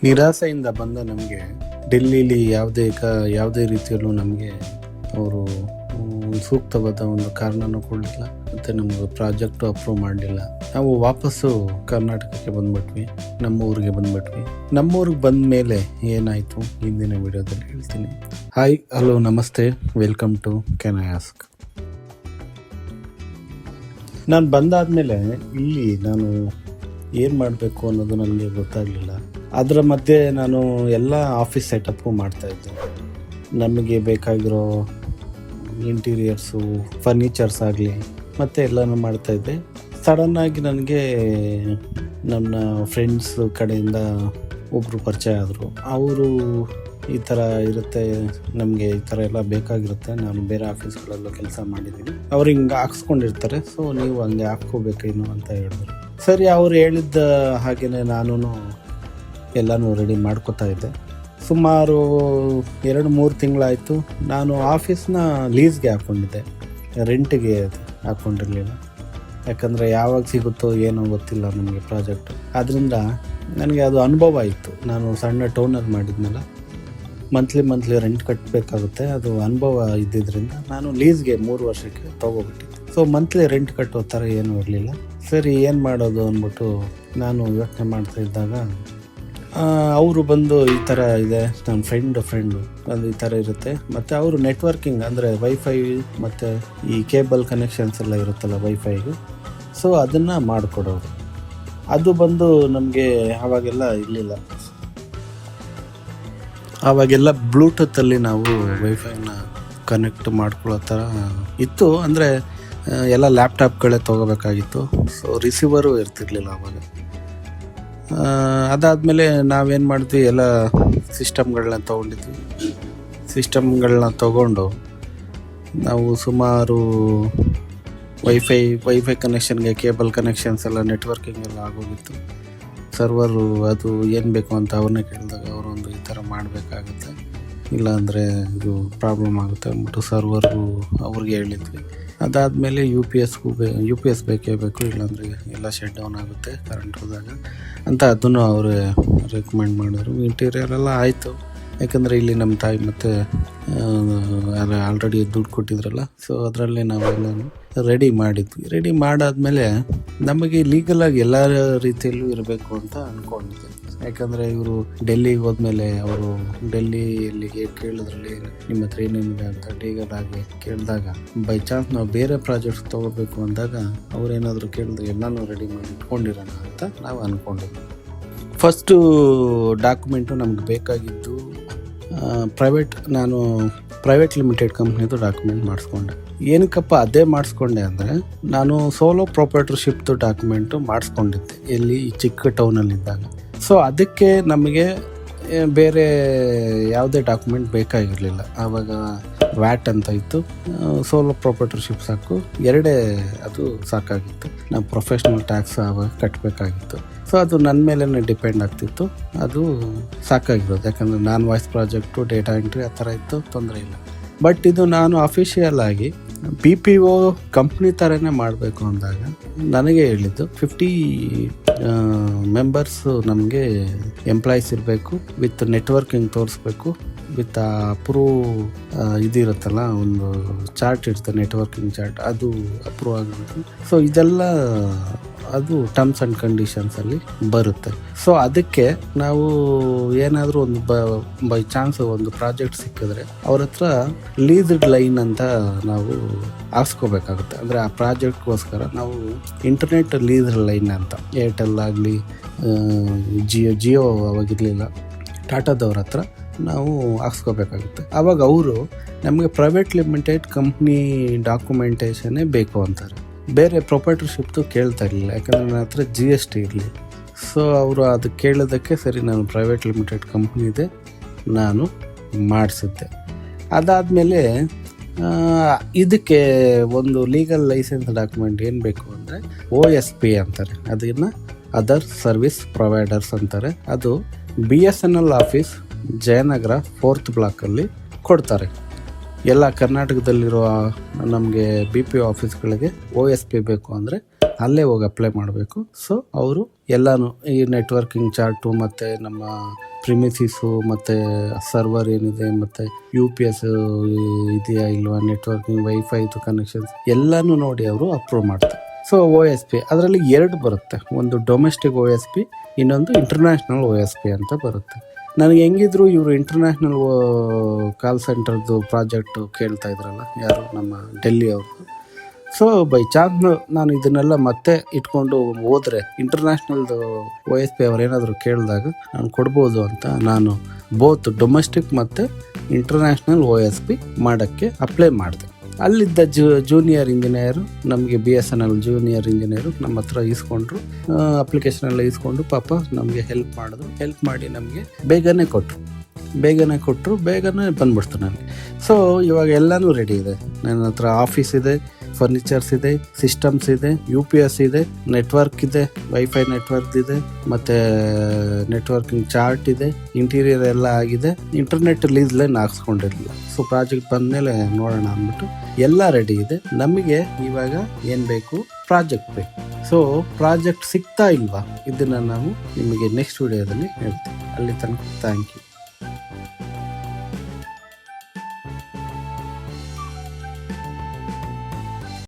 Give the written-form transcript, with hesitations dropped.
ನಿರಾಸೆಯಿಂದ ಬಂದ ನಮಗೆ ಡೆಲ್ಲಿಲಿ ಯಾವುದೇ ರೀತಿಯಲ್ಲೂ ನಮಗೆ ಅವರು ಸೂಕ್ತವಾದ ಒಂದು ಕಾರಣನೂ ಕೊಡಲಿಲ್ಲ, ಮತ್ತು ನಮಗೆ ಪ್ರಾಜೆಕ್ಟು ಅಪ್ರೂವ್ ಮಾಡಲಿಲ್ಲ. ನಾವು ವಾಪಸ್ಸು ಕರ್ನಾಟಕಕ್ಕೆ ಬಂದ್ಬಿಟ್ವಿ, ನಮ್ಮೂರಿಗೆ ಬಂದ್ಬಿಟ್ವಿ. ನಮ್ಮೂರಿಗೆ ಬಂದ ಮೇಲೆ ಏನಾಯಿತು ಹಿಂದಿನ ವಿಡಿಯೋದಲ್ಲಿ ಹೇಳ್ತೀನಿ. ಹಾಯ್, ಹಲೋ, ನಮಸ್ತೆ, welcome to can I ask. ನಾನು ಬಂದಾದಮೇಲೆ ಇಲ್ಲಿ ನಾನು ಏನು ಮಾಡಬೇಕು ಅನ್ನೋದು ನನಗೆ ಗೊತ್ತಾಗಲಿಲ್ಲ. ಅದರ ಮಧ್ಯೆ ನಾನು ಎಲ್ಲ ಆಫೀಸ್ ಸೆಟಪ್ಪು ಮಾಡ್ತಾಯಿದ್ದೆ. ನಮಗೆ ಬೇಕಾಗಿರೋ ಇಂಟೀರಿಯರ್ಸು, ಫರ್ನಿಚರ್ಸ್ ಆಗಲಿ ಮತ್ತು ಎಲ್ಲನೂ ಮಾಡ್ತಾಯಿದ್ದೆ. ಸಡನ್ನಾಗಿ ನನಗೆ ನನ್ನ ಫ್ರೆಂಡ್ಸ್ ಕಡೆಯಿಂದ ಒಬ್ಬರು ಪರಿಚಯ ಆದರು. ಅವರು ಈ ಥರ ಇರುತ್ತೆ, ನಮಗೆ ಈ ಥರ ಎಲ್ಲ ಬೇಕಾಗಿರುತ್ತೆ, ನಾನು ಬೇರೆ ಆಫೀಸ್ಗಳಲ್ಲೂ ಕೆಲಸ ಮಾಡಿದ್ದೀನಿ, ಅವ್ರು ಹಿಂಗೆ ಹಾಕ್ಸ್ಕೊಂಡಿರ್ತಾರೆ, ಸೊ ನೀವು ಹಂಗೆ ಹಾಕ್ಕೋಬೇಕೇನು ಅಂತ ಹೇಳಿದ್ರು. ಸರಿ, ಅವ್ರು ಹೇಳಿದ್ದ ಹಾಗೆಯೇ ನಾನು ಎಲ್ಲನೂ ರೆಡಿ ಮಾಡ್ಕೋತಾ ಇದ್ದೆ. ಸುಮಾರು 2-3 ತಿಂಗಳಾಯಿತು. ನಾನು ಆಫೀಸ್ನ ಲೀಸ್ಗೆ ಹಾಕ್ಕೊಂಡಿದ್ದೆ, ರೆಂಟಿಗೆ ಹಾಕ್ಕೊಂಡಿರಲಿಲ್ಲ. ಯಾಕಂದರೆ ಯಾವಾಗ ಸಿಗುತ್ತೋ ಏನೋ ಗೊತ್ತಿಲ್ಲ ನಮಗೆ ಪ್ರಾಜೆಕ್ಟು. ಆದ್ದರಿಂದ ನನಗೆ ಅದು ಅನುಭವ ಇತ್ತು. ನಾನು ಸಣ್ಣ ಟೌನಲ್ಲಿ ಮಾಡಿದ್ನಲ್ಲ, ಮಂತ್ಲಿ ರೆಂಟ್ ಕಟ್ಟಬೇಕಾಗುತ್ತೆ, ಅದು ಅನುಭವ ಇದ್ದಿದ್ದರಿಂದ ನಾನು ಲೀಸ್ಗೆ 3 ವರ್ಷಕ್ಕೆ ತೊಗೊಬಿಟ್ಟಿದ್ದೆ. ಸೊ ಮಂತ್ಲಿ ರೆಂಟ್ ಕಟ್ಟೋ ಥರ ಏನೂ ಇರಲಿಲ್ಲ. ಸರಿ, ಏನು ಮಾಡೋದು ಅಂದ್ಬಿಟ್ಟು ನಾನು ಯೋಚನೆ ಮಾಡ್ತಾ ಇದ್ದಾಗ ಅವರು ಬಂದು ಈ ಥರ ಇದೆ, ನನ್ನ ಫ್ರೆಂಡು ಒಂದು ಈ ಥರ ಇರುತ್ತೆ, ಮತ್ತು ಅವರು ನೆಟ್ವರ್ಕಿಂಗ್ ಅಂದರೆ ವೈಫೈ ಮತ್ತು ಈ ಕೇಬಲ್ ಕನೆಕ್ಷನ್ಸ್ ಎಲ್ಲ ಇರುತ್ತಲ್ಲ ವೈಫೈಗೆ, ಸೊ ಅದನ್ನು ಮಾಡಿಕೊಡೋರು. ಅದು ಬಂದು ನಮಗೆ ಆವಾಗೆಲ್ಲ ಇರಲಿಲ್ಲ. ಆವಾಗೆಲ್ಲ ಬ್ಲೂಟೂತಲ್ಲಿ ನಾವು ವೈಫೈನ ಕನೆಕ್ಟ್ ಮಾಡ್ಕೊಳ್ಳೋ ಥರ ಇತ್ತು. ಅಂದರೆ ಎಲ್ಲ ಲ್ಯಾಪ್ಟಾಪ್ಗಳೇ ತೊಗೋಬೇಕಾಗಿತ್ತು. ಸೊ ರಿಸೀವರು ಇರ್ತಿರ್ಲಿಲ್ಲ ಆವಾಗ. ಅದಾದಮೇಲೆ ನಾವೇನು ಮಾಡಿದ್ವಿ, ಎಲ್ಲ ಸಿಸ್ಟಮ್ಗಳನ್ನ ತೊಗೊಂಡು ನಾವು ಸುಮಾರು ವೈಫೈ ಕನೆಕ್ಷನ್ಗೆ ಕೇಬಲ್ ಕನೆಕ್ಷನ್ಸ್ ಎಲ್ಲ ನೆಟ್ವರ್ಕಿಂಗ್ ಎಲ್ಲ ಆಗೋಗಿತ್ತು. ಸರ್ವರು ಅದು ಏನು ಬೇಕು ಅಂತ ಅವ್ರನ್ನೇ ಕೇಳಿದಾಗ ಅವರೊಂದು ಈ ಥರ ಮಾಡಬೇಕಾಗುತ್ತೆ, ಇಲ್ಲಾಂದರೆ ಇದು ಪ್ರಾಬ್ಲಮ್ ಆಗುತ್ತೆ ಅಂದ್ಬಿಟ್ಟು ಸರ್ವರು ಅವ್ರಿಗೆ ಹೇಳಿದ್ವಿ. ಅದಾದಮೇಲೆ ಯು ಪಿ ಎಸ್ ಬೇಕೇ ಬೇಕು, ಇಲ್ಲಾಂದರೆ ಎಲ್ಲ ಶಟ್ ಡೌನ್ ಆಗುತ್ತೆ ಕರೆಂಟ್ ಹೋದಾಗ ಅಂತ ಅದನ್ನು ಅವರು ರೆಕಮೆಂಡ್ ಮಾಡಿದ್ರು. ಇಂಟೀರಿಯರ್ ಎಲ್ಲ ಆಯಿತು, ಯಾಕಂದರೆ ಇಲ್ಲಿ ನಮ್ಮ ತಾಯಿ ಮತ್ತು ಆಲ್ರೆಡಿ ದುಡ್ಡು ಕೊಟ್ಟಿದ್ರಲ್ಲ, ಸೊ ಅದರಲ್ಲೇ ನಾವೆಲ್ಲನೂ ರೆಡಿ ಮಾಡಾದ್ಮೇಲೆ ನಮಗೆ ಲೀಗಲಾಗಿ ಎಲ್ಲ ರೀತಿಯಲ್ಲೂ ಇರಬೇಕು ಅಂತ ಅಂದ್ಕೊಂಡಿದ್ದೆ. ಯಾಕಂದರೆ ಇವರು ಡೆಲ್ಲಿಗೆ ಹೋದ್ಮೇಲೆ ಅವರು ಡೆಲ್ಲಿಯಲ್ಲಿಗೆ ಕೇಳಿದ್ರಲ್ಲಿ ನಿಮ್ಮ ಹತ್ರ ಏನೇನಿದೆ ಅಂತ ಲೀಗಲಾಗಿ ಕೇಳಿದಾಗ, ಬೈ ಚಾನ್ಸ್ ನಾವು ಬೇರೆ ಪ್ರಾಜೆಕ್ಟ್ಸ್ ತೊಗೋಬೇಕು ಅಂದಾಗ ಅವ್ರೇನಾದರೂ ಕೇಳಿದ್ರೆ ಎಲ್ಲನೂ ರೆಡಿ ಮಾಡಿ ಇಟ್ಕೊಂಡಿರೋಣ ಅಂತ ನಾವು ಅಂದ್ಕೊಂಡಿದ್ವಿ. ಫಸ್ಟು ಡಾಕ್ಯುಮೆಂಟು ನಮ್ಗೆ ಬೇಕಾಗಿದ್ದು ನಾನು ಪ್ರೈವೇಟ್ ಲಿಮಿಟೆಡ್ ಕಂಪ್ನಿದು ಡಾಕ್ಯುಮೆಂಟ್ ಮಾಡಿಸ್ಕೊಂಡೆ. ಏನಕ್ಕಪ್ಪ ಅದೇ ಮಾಡಿಸ್ಕೊಂಡೆ ಅಂದರೆ, ನಾನು ಸೋಲೋ ಪ್ರೊಪ್ರೈಟರ್ಶಿಪ್ದು ಡಾಕ್ಯುಮೆಂಟು ಮಾಡಿಸ್ಕೊಂಡಿದ್ದೆ ಇಲ್ಲಿ ಈ ಚಿಕ್ಕ ಟೌನಲ್ಲಿದ್ದಾಗ. ಸೊ ಅದಕ್ಕೆ ನಮಗೆ ಬೇರೆ ಯಾವುದೇ ಡಾಕ್ಯುಮೆಂಟ್ ಬೇಕಾಗಿರಲಿಲ್ಲ. ಆವಾಗ ವ್ಯಾಟ್ ಅಂತ ಇತ್ತು, ಸೋಲೋ ಪ್ರೊಪ್ರೈಟರ್ಶಿಪ್ ಸಾಕು, ಅದು ಸಾಕಾಗಿತ್ತು. ನಾವು ಪ್ರೊಫೆಷ್ನಲ್ ಟ್ಯಾಕ್ಸ್ ಆವಾಗ ಕಟ್ಟಬೇಕಾಗಿತ್ತು. ಸೊ ಅದು ನನ್ನ ಮೇಲೇ ಡಿಪೆಂಡ್ ಆಗ್ತಿತ್ತು, ಅದು ಸಾಕಾಗಿರೋದು. ಯಾಕಂದರೆ ನಾನ್ ವಾಯ್ಸ್ ಪ್ರಾಜೆಕ್ಟು, ಡೇಟಾ ಎಂಟ್ರಿ ಆ ಥರ ಇತ್ತು, ತೊಂದರೆ ಇಲ್ಲ. ಬಟ್ ಇದು ನಾನು ಅಫಿಷಿಯಲ್ ಆಗಿ BPO ಕಂಪ್ನಿ ಥರನೇ ಮಾಡಬೇಕು ಅಂದಾಗ ನನಗೆ ಹೇಳಿದ್ದು 50 ಮೆಂಬರ್ಸು ನಮಗೆ ಎಂಪ್ಲಾಯೀಸ್ ಇರಬೇಕು, ವಿತ್ ನೆಟ್ವರ್ಕಿಂಗ್ ತೋರಿಸ್ಬೇಕು, ವಿತ್ ಅಪ್ರೂವ್ ಇದಿರುತ್ತಲ್ಲ, ಒಂದು ಚಾರ್ಟ್ ಇರುತ್ತೆ, ನೆಟ್ವರ್ಕಿಂಗ್ ಚಾರ್ಟ್, ಅದು ಅಪ್ರೂವ್ ಆಗಬೇಕು. ಸೊ ಇದೆಲ್ಲ ಅದು ಟರ್ಮ್ಸ್ ಆ್ಯಂಡ್ ಕಂಡೀಷನ್ಸಲ್ಲಿ ಬರುತ್ತೆ. ಸೊ ಅದಕ್ಕೆ ನಾವು ಏನಾದರೂ ಒಂದು ಬೈ ಚಾನ್ಸ್ ಒಂದು ಪ್ರಾಜೆಕ್ಟ್ ಸಿಕ್ಕಿದ್ರೆ ಅವ್ರ ಹತ್ರ ಲೀಸ್ಡ್ ಲೈನ್ ಅಂತ ನಾವು ಹಾಕ್ಸ್ಕೋಬೇಕಾಗುತ್ತೆ. ಅಂದರೆ ಆ ಪ್ರಾಜೆಕ್ಟ್ಗೋಸ್ಕರ ನಾವು ಇಂಟರ್ನೆಟ್ ಲೀಸ್ಡ್ ಲೈನ್ ಅಂತ, ಏರ್ಟೆಲ್ ಆಗಲಿ, ಜಿಯೋ ಅವಾಗಿರಲಿಲ್ಲ, ಟಾಟಾದವ್ರ ಹತ್ರ ನಾವು ಹಾಕ್ಸ್ಕೋಬೇಕಾಗುತ್ತೆ. ಆವಾಗ ಅವರು ನಮಗೆ ಪ್ರೈವೇಟ್ ಲಿಮಿಟೆಡ್ ಕಂಪ್ನಿ ಡಾಕ್ಯುಮೆಂಟೇಷನ್ನೇ ಬೇಕು ಅಂತಾರೆ, ಬೇರೆ ಪ್ರೊಪ್ರೈಟರ್ಶಿಪ್ದು ಕೇಳ್ತಾ ಇರಲಿಲ್ಲ. ಯಾಕಂದರೆ ನನ್ನ ಹತ್ರ GST ಇರಲಿ. ಸೊ ಅವರು ಅದು ಕೇಳೋದಕ್ಕೆ ಸರಿ ನಾನು ಪ್ರೈವೇಟ್ ಲಿಮಿಟೆಡ್ ಕಂಪ್ನಿ ಇದೆ, ನಾನು ಮಾಡಿಸಿದ್ದೆ. ಅದಾದಮೇಲೆ ಇದಕ್ಕೆ ಒಂದು ಲೀಗಲ್ ಲೈಸೆನ್ಸ್ ಡಾಕ್ಯುಮೆಂಟ್ ಏನು ಬೇಕು ಅಂದರೆ OSP ಅಂತಾರೆ, ಅದನ್ನು ಅದರ್ ಸರ್ವಿಸ್ ಪ್ರೊವೈಡರ್ಸ್ ಅಂತಾರೆ. ಅದು BSNL ಆಫೀಸ್ ಜಯನಗರ 4th ಬ್ಲಾಕಲ್ಲಿ ಕೊಡ್ತಾರೆ. ಎಲ್ಲ ಕರ್ನಾಟಕದಲ್ಲಿರೋ ನಮಗೆ BPO ಆಫೀಸ್ಗಳಿಗೆ OSP ಬೇಕು ಅಂದರೆ ಅಲ್ಲೇ ಹೋಗಿ ಅಪ್ಲೈ ಮಾಡಬೇಕು. ಸೊ ಅವರು ಎಲ್ಲಾನು ಈ ನೆಟ್ವರ್ಕಿಂಗ್ ಚಾರ್ಟು ಮತ್ತು ನಮ್ಮ ಪ್ರಿಮಿಸಿಸು ಮತ್ತು ಸರ್ವರ್ ಏನಿದೆ ಮತ್ತು UPS ಇದೆಯಾ ಇಲ್ವಾ, ನೆಟ್ವರ್ಕಿಂಗ್ ವೈಫೈದು ಕನೆಕ್ಷನ್ಸ್ ಎಲ್ಲನೂ ನೋಡಿ ಅವರು ಅಪ್ರೂವ್ ಮಾಡ್ತಾರೆ. ಸೊ OSP ಅದರಲ್ಲಿ 2 ಬರುತ್ತೆ, ಒಂದು ಡೊಮೆಸ್ಟಿಕ್ OSP, ಇನ್ನೊಂದು ಇಂಟರ್ನ್ಯಾಷನಲ್ OSP ಅಂತ ಬರುತ್ತೆ. ನನಗೆ ಹೆಂಗಿದ್ರು ಇವರು ಇಂಟರ್ನ್ಯಾಷನಲ್ ಕಾಲ್ ಸೆಂಟರ್ದು ಪ್ರಾಜೆಕ್ಟು ಕೇಳ್ತಾ ಇದ್ರಲ್ಲ, ಯಾರು ನಮ್ಮ ಡೆಲ್ಲಿ ಅವ್ರದ್ದು. ಸೊ ಬೈ ಚಾನ್ಸ್ ನಾನು ಇದನ್ನೆಲ್ಲ ಮತ್ತೆ ಇಟ್ಕೊಂಡು ಹೋದರೆ ಇಂಟರ್ನ್ಯಾಷನಲ್ದು OSP ಅವರೇನಾದರೂ ಕೇಳಿದಾಗ ನಾನು ಕೊಡ್ಬೋದು ಅಂತ ನಾನು ಬೋತ್ ಡೊಮೆಸ್ಟಿಕ್ ಮತ್ತು ಇಂಟರ್ನ್ಯಾಷನಲ್ OSP ಮಾಡೋಕ್ಕೆ ಅಪ್ಲೈ ಮಾಡಿದೆ. ಅಲ್ಲಿದ್ದ ಜೂನಿಯರ್ ಇಂಜಿನಿಯರು ನಮಗೆ BSNL ಜೂನಿಯರ್ ಇಂಜಿನಿಯರು ನಮ್ಮ ಹತ್ರ ಇಸ್ಕೊಂಡ್ರು, ಅಪ್ಲಿಕೇಶನ್ ಎಲ್ಲ ಇಸ್ಕೊಂಡು ಪಾಪ ನಮಗೆ ಹೆಲ್ಪ್ ಮಾಡಿ ನಮಗೆ ಬೇಗನೆ ಕೊಟ್ಟರು, ಬೇಗನೆ ಬಂದ್ಬಿಡ್ತು ನನಗೆ. ಸೊ ಇವಾಗ ಎಲ್ಲನೂ ರೆಡಿ ಇದೆ ನನ್ನ ಹತ್ರ. ಆಫೀಸ್ ಇದೆ, ಫರ್ನಿಚರ್ಸ್ ಇದೆ, ಸಿಸ್ಟಮ್ಸ್ ಇದೆ, UPS ಇದೆ, ನೆಟ್ವರ್ಕ್ ಇದೆ, ವೈಫೈ ನೆಟ್ವರ್ಕ್ ಇದೆ, ಮತ್ತು ನೆಟ್ವರ್ಕಿಂಗ್ ಚಾರ್ಟ್ ಇದೆ, ಇಂಟೀರಿಯರ್ ಎಲ್ಲ ಆಗಿದೆ. ಇಂಟರ್ನೆಟ್ ಲೀಸ್ ಲೈನ್ ಹಾಕ್ಸ್ಕೊಂಡಿರಲಿಲ್ಲ. ಸೊ ಪ್ರಾಜೆಕ್ಟ್ ಬಂದಮೇಲೆ ನೋಡೋಣ ಅಂದ್ಬಿಟ್ಟು ಎಲ್ಲ ರೆಡಿ ಇದೆ. ನಮಗೆ ಇವಾಗ ಏನು ಬೇಕು, ಪ್ರಾಜೆಕ್ಟ್ ಬೇಕು. ಸೊ ಪ್ರಾಜೆಕ್ಟ್ ಸಿಗ್ತಾ ಇಲ್ವಾ, ಇದನ್ನು ನಾವು ನಿಮಗೆ ನೆಕ್ಸ್ಟ್ ವಿಡಿಯೋದಲ್ಲಿ ಹೇಳ್ತೀವಿ. ಅಲ್ಲಿ ತನಕ ಥ್ಯಾಂಕ್ ಯು.